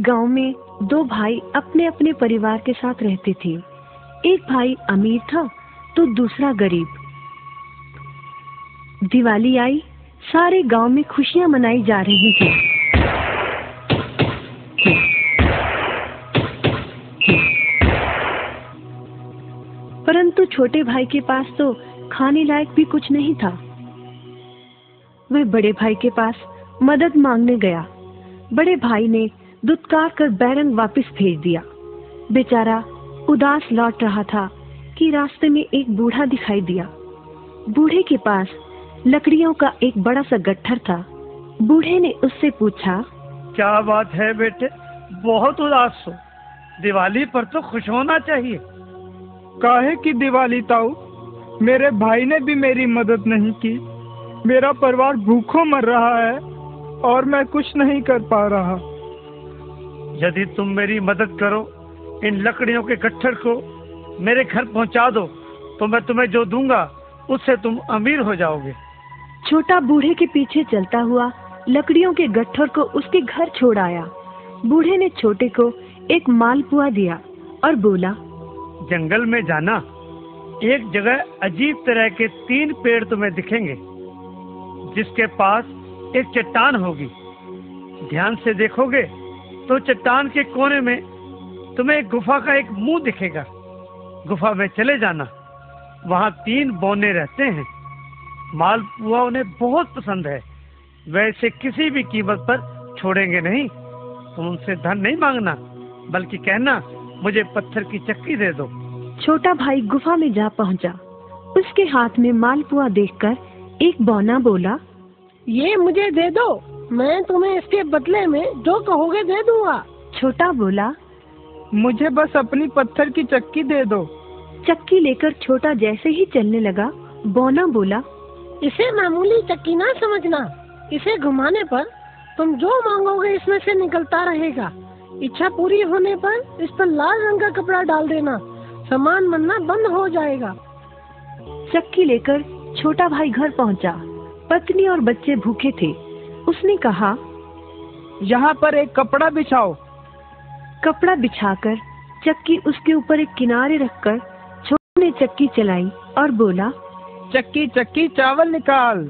एक गांव में दो भाई अपने अपने परिवार के साथ रहते थे। एक भाई अमीर था तो दूसरा गरीब। दिवाली आई, सारे गांव में खुशियां मनाई जा रही थी। परंतु छोटे भाई के पास तो खाने लायक भी कुछ नहीं था। वह बड़े भाई के पास मदद मांगने गया। बड़े भाई ने दुत्कार कर बैरंग वापस भेज दिया। बेचारा उदास लौट रहा था कि रास्ते में एक बूढ़ा दिखाई दिया। बूढ़े के पास लकड़ियों का एक बड़ा सा गट्ठर था। बूढ़े ने उससे पूछा, क्या बात है बेटे, बहुत उदास हो? दिवाली पर तो खुश होना चाहिए। काहे की दिवाली ताऊ, मेरे भाई ने भी मेरी मदद नहीं की। मेरा परिवार भूखों मर रहा है और मैं कुछ नहीं कर पा रहा। यदि तुम मेरी मदद करो, इन लकड़ियों के गट्ठर को मेरे घर पहुंचा दो, तो मैं तुम्हें जो दूंगा उससे तुम अमीर हो जाओगे। छोटा बूढ़े के पीछे चलता हुआ लकड़ियों के गट्ठर को उसके घर छोड़ आया। बूढ़े ने छोटे को एक मालपुआ दिया और बोला, जंगल में जाना, एक जगह अजीब तरह के 3 पेड़ तुम्हें दिखेंगे, जिसके पास एक चट्टान होगी। ध्यान से देखोगे तो चट्टान के कोने में तुम्हें एक गुफा का एक मुंह दिखेगा। गुफा में चले जाना, वहाँ 3 बौने रहते हैं। मालपुआ उन्हें बहुत पसंद है, वैसे किसी भी कीमत पर छोड़ेंगे नहीं। तुम उनसे धन नहीं मांगना, बल्कि कहना मुझे पत्थर की चक्की दे दो। छोटा भाई गुफा में जा पहुंचा। उसके हाथ में मालपुआ देखकर एक बौना बोला, ये मुझे दे दो, मैं तुम्हें इसके बदले में जो कहोगे दे दूंगा। छोटा बोला, मुझे बस अपनी पत्थर की चक्की दे दो। चक्की लेकर छोटा जैसे ही चलने लगा, बौना बोला, इसे मामूली चक्की ना समझना, इसे घुमाने पर तुम जो मांगोगे इसमें से निकलता रहेगा। इच्छा पूरी होने पर इस पर लाल रंग का कपड़ा डाल देना, सामान बनना बंद हो जाएगा। चक्की लेकर छोटा भाई घर पहुंचा। पत्नी और बच्चे भूखे थे। उसने कहा, यहाँ पर एक कपड़ा बिछाओ। कपड़ा बिछाकर चक्की उसके ऊपर एक किनारे रखकर छोटे ने चक्की चलाई और बोला, चक्की चक्की चावल निकाल।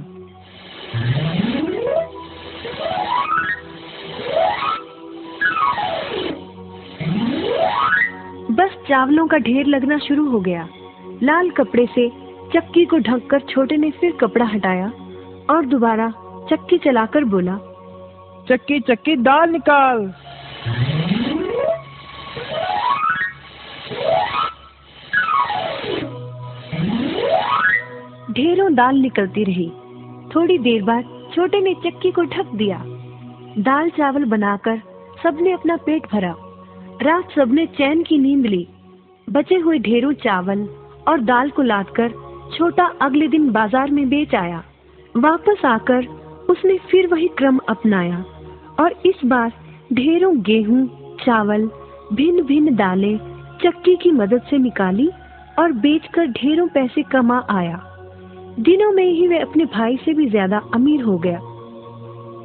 बस चावलों का ढेर लगना शुरू हो गया। लाल कपड़े से चक्की को ढककर छोटे ने फिर कपड़ा हटाया और दोबारा चक्की चलाकर बोला, चक्की चक्की दाल निकाल। ढेरों दाल निकलती रही। थोड़ी देर बाद छोटे ने चक्की को ढक दिया। दाल चावल बनाकर सबने अपना पेट भरा। रात सबने चैन की नींद ली। बचे हुए ढेरों चावल और दाल को लादकर छोटा अगले दिन बाजार में बेच आया। वापस आकर उसने फिर वही क्रम अपनाया और इस बार ढेरों गेहूं, चावल, भिन्न भिन्न दालें चक्की की मदद से निकाली और बेचकर ढेरों पैसे कमा आया। दिनों में ही वह अपने भाई से भी ज्यादा अमीर हो गया।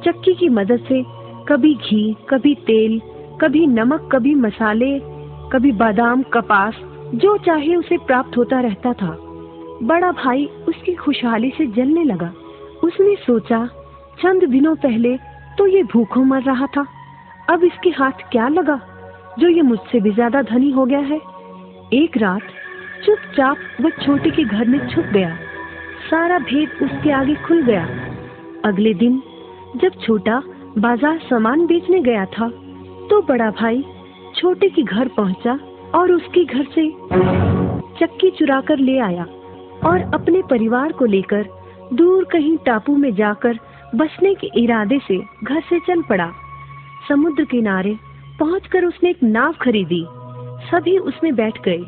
चक्की की मदद से कभी घी, कभी तेल, कभी नमक, कभी मसाले, कभी बादाम, कपास, जो चाहे उसे प्राप्त होता रहता था। बड़ा भाई उसकी खुशहाली से जलने लगा। उसने सोचा, चंद दिनों पहले तो ये भूखों मर रहा था, अब इसके हाथ क्या लगा जो ये मुझसे भी ज्यादा धनी हो गया है। एक रात चुपचाप वह छोटे के घर में छुप गया। सारा भेद उसके आगे खुल गया। अगले दिन जब छोटा बाजार सामान बेचने गया था, तो बड़ा भाई छोटे के घर पहुंचा और उसके घर से चक्की चुरा कर ले आया और अपने परिवार को लेकर दूर कहीं टापू में जाकर बसने के इरादे से घर से चल पड़ा। समुद्र किनारे पहुंचकर उसने एक नाव खरीदी। सभी उसमें बैठ गए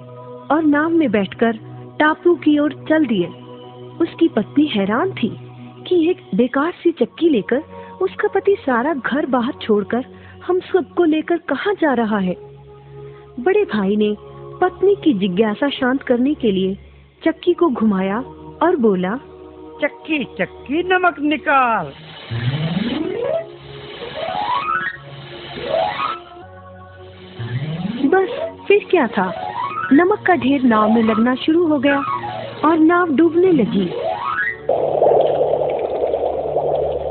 और नाव में बैठकर टापू की ओर चल दिए। उसकी पत्नी हैरान थी कि एक बेकार सी चक्की लेकर उसका पति सारा घर बाहर छोड़कर हम सबको लेकर कहाँ जा रहा है। बड़े भाई ने पत्नी की जिज्ञासा शांत करने के लिए चक्की को घुमाया और बोला, चक्की चक्की नमक निकाल। बस फिर क्या था, नमक का ढेर नाव में लगना शुरू हो गया और नाव डूबने लगी।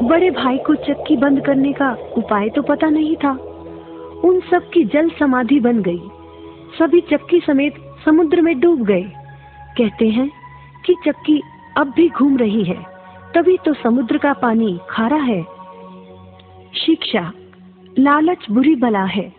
बड़े भाई को चक्की बंद करने का उपाय तो पता नहीं था। उन सब की जल समाधि बन गई। सभी चक्की समेत समुद्र में डूब गए। कहते हैं कि चक्की अब भी घूम रही है, तभी तो समुद्र का पानी खारा है। शिक्षा, लालच बुरी बला है।